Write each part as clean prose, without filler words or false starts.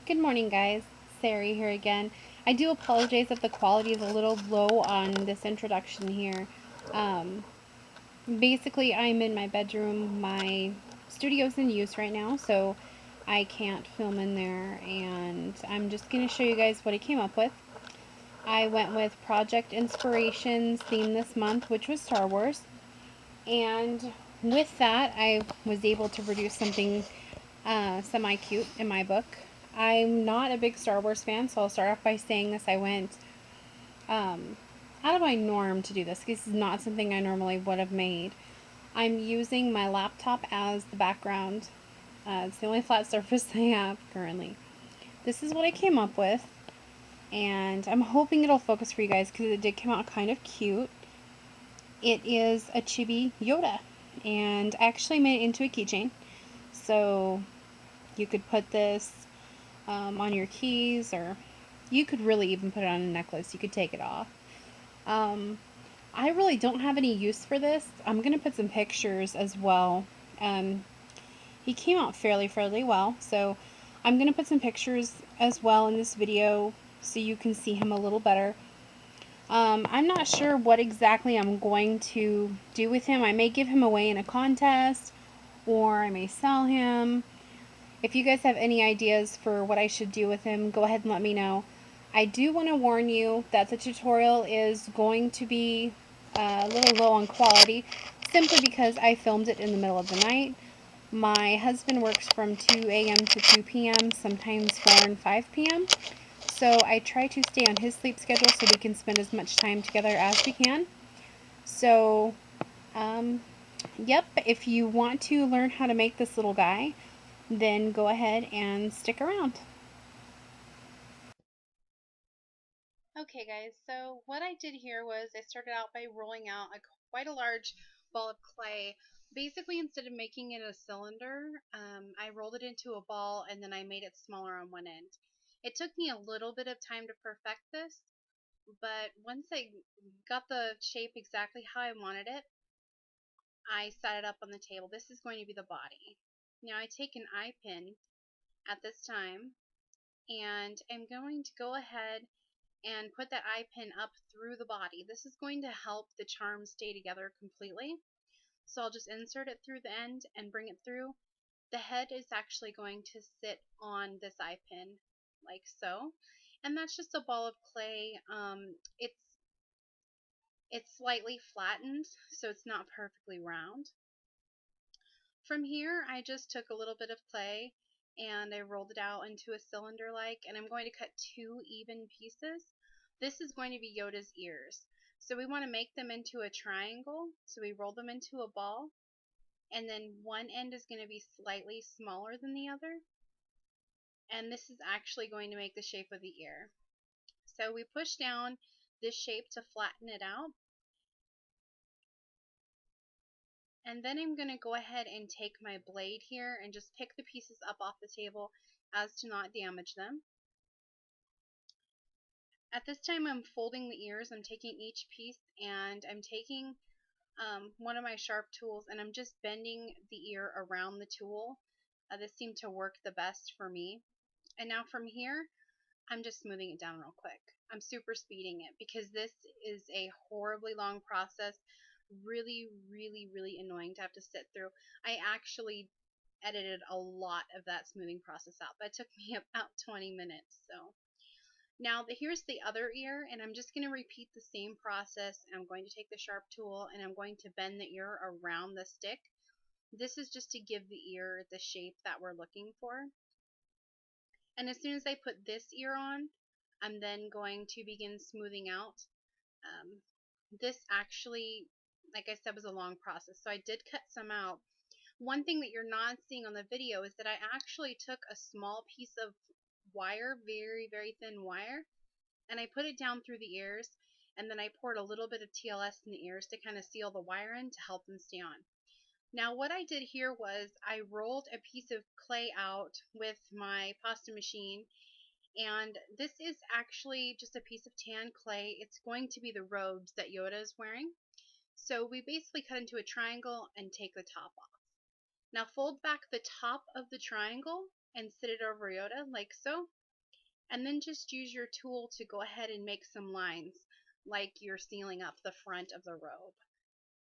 Good morning, guys. Sari here again. I do apologize if the quality is a little low on this introduction here. Um, Basically, I'm in my bedroom. My studio's in use right now, so I can't film in there, and I'm just going to show you guys what I came up with. I went with Project Inspirations theme this month, which was Star Wars, and with that, I was able to produce something semi-cute in my book. I'm not a big Star Wars fan, so I'll start off by saying this. I went um, out of my norm to do this. This is not something I normally would have made. I'm using my laptop as the background. It's the only flat surface I have currently. This is what I came up with, and I'm hoping it'll focus for you guys because it did come out kind of cute. It is a Chibi Yoda, and I actually made it into a keychain. So you could put this on your keys, or you could really even put it on a necklace. You could take it off. Um, I really don't have any use for this. I'm going to put some pictures as well. Um, he came out fairly well, so I'm going to put some pictures as well in this video so you can see him a little better. I'm not sure what exactly I'm going to do with him. I may give him away in a contest, or I may sell him. If you guys have any ideas for what I should do with him, go ahead and let me know. I do want to warn you that the tutorial is going to be a little low on quality, simply because I filmed it in the middle of the night. My husband works from 2 a.m. to 2 p.m., sometimes 4 and 5 p.m. So I try to stay on his sleep schedule so we can spend as much time together as we can. So, um, yep, if you want to learn how to make this little guy, then go ahead and stick around. Okay, guys, so what I did here was I started out by rolling out quite a large ball of clay. Basically, instead of making it a cylinder, I rolled it into a ball and then I made it smaller on one end. It took me a little bit of time to perfect this, but once I got the shape exactly how I wanted it, I set it up on the table. This is going to be the body. Now I take an eye pin at this time and I'm going to go ahead and put that eye pin up through the body. This is going to help the charm stay together completely. So I'll just insert it through the end and bring it through. The head is actually going to sit on this eye pin like so. And that's just a ball of clay. It's slightly flattened, so it's not perfectly round. From here, I just took a little bit of clay and I rolled it out into a cylinder like, and I'm going to cut two even pieces. This is going to be Yoda's ears. So we want to make them into a triangle. So we roll them into a ball, and then one end is going to be slightly smaller than the other. And this is actually going to make the shape of the ear. So we push down this shape to flatten it out. And then I'm going to go ahead and take my blade here and just pick the pieces up off the table as to not damage them. At this time I'm folding the ears. I'm taking each piece and I'm taking one of my sharp tools and I'm just bending the ear around the tool. This seemed to work the best for me. And now from here, I'm just smoothing it down real quick. I'm super speeding it because this is a horribly long process. Really annoying to have to sit through. I actually edited a lot of that smoothing process out. That took me about 20 minutes. So now here's the other ear, and I'm just going to repeat the same process. I'm going to take the sharp tool and I'm going to bend the ear around the stick. This is just to give the ear the shape that we're looking for. And as soon as I put this ear on, I'm then going to begin smoothing out. This actually, like I said, was a long process, so I did cut some out. One thing that you're not seeing on the video is that I actually took a small piece of wire, very thin wire, and I put it down through the ears, and then I poured a little bit of TLS in the ears to kind of seal the wire in to help them stay on. Now what I did here was I rolled a piece of clay out with my pasta machine, and this is actually just a piece of tan clay. It's going to be the robes that Yoda is wearing. So we basically cut into a triangle and take the top off. Now fold back the top of the triangle and sit it over Yoda like so. And then just use your tool to go ahead and make some lines like you're sealing up the front of the robe.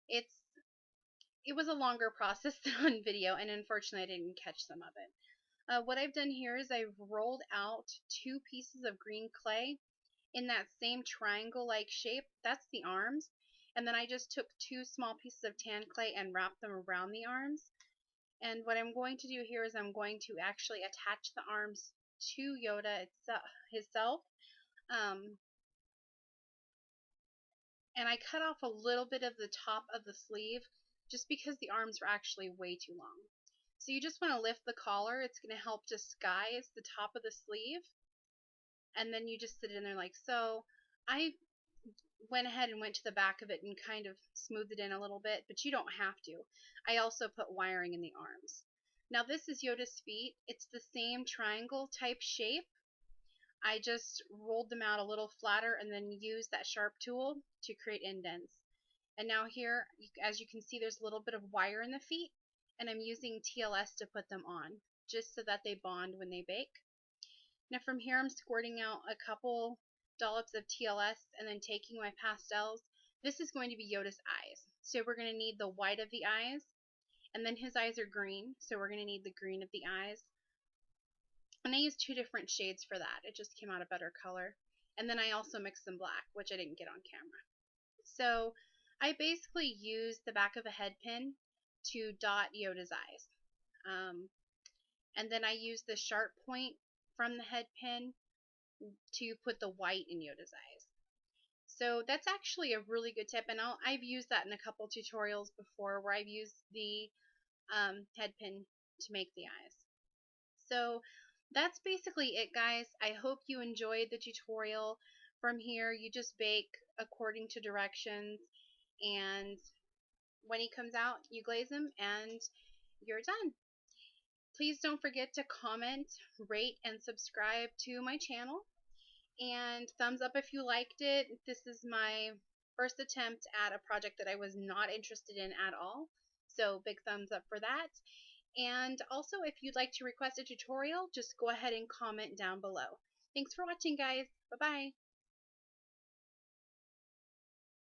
It was a longer process than on video, and unfortunately I didn't catch some of it. What I've done here is I've rolled out 2 pieces of green clay in that same triangle-like shape. That's the arms. And then I just took 2 small pieces of tan clay and wrapped them around the arms. And what I'm going to do here is I'm going to actually attach the arms to Yoda himself. Um, and I cut off a little bit of the top of the sleeve just because the arms were actually way too long. So you just want to lift the collar. It's going to help disguise the top of the sleeve. And then you just sit in there like so. I went ahead and went to the back of it and kind of smoothed it in a little bit, but you don't have to. I also put wiring in the arms. Now this is Yoda's feet. It's the same triangle type shape. I just rolled them out a little flatter and then used that sharp tool to create indents. And now here, as you can see, there's a little bit of wire in the feet, and I'm using TLS to put them on, just so that they bond when they bake. Now from here, I'm squirting out a couple dollops of TLS and then taking my pastels. This is going to be Yoda's eyes. So we're going to need the white of the eyes, and then his eyes are green, so we're going to need the green of the eyes. And I used 2 different shades for that. It just came out a better color. And then I also mixed some black, which I didn't get on camera. So I basically used the back of a head pin to dot Yoda's eyes. And then I used the sharp point from the head pin to put the white in Yoda's eyes. So that's actually a really good tip, and I've used that in a couple tutorials before where I've used the head pin to make the eyes. So that's basically it, guys. I hope you enjoyed the tutorial. From here, you just bake according to directions, and when he comes out, you glaze him, and you're done. Please don't forget to comment, rate, and subscribe to my channel. And thumbs up if you liked it. This is my first attempt at a project that I was not interested in at all. So big thumbs up for that. And also, if you'd like to request a tutorial, just go ahead and comment down below. Thanks for watching, guys. Bye-bye.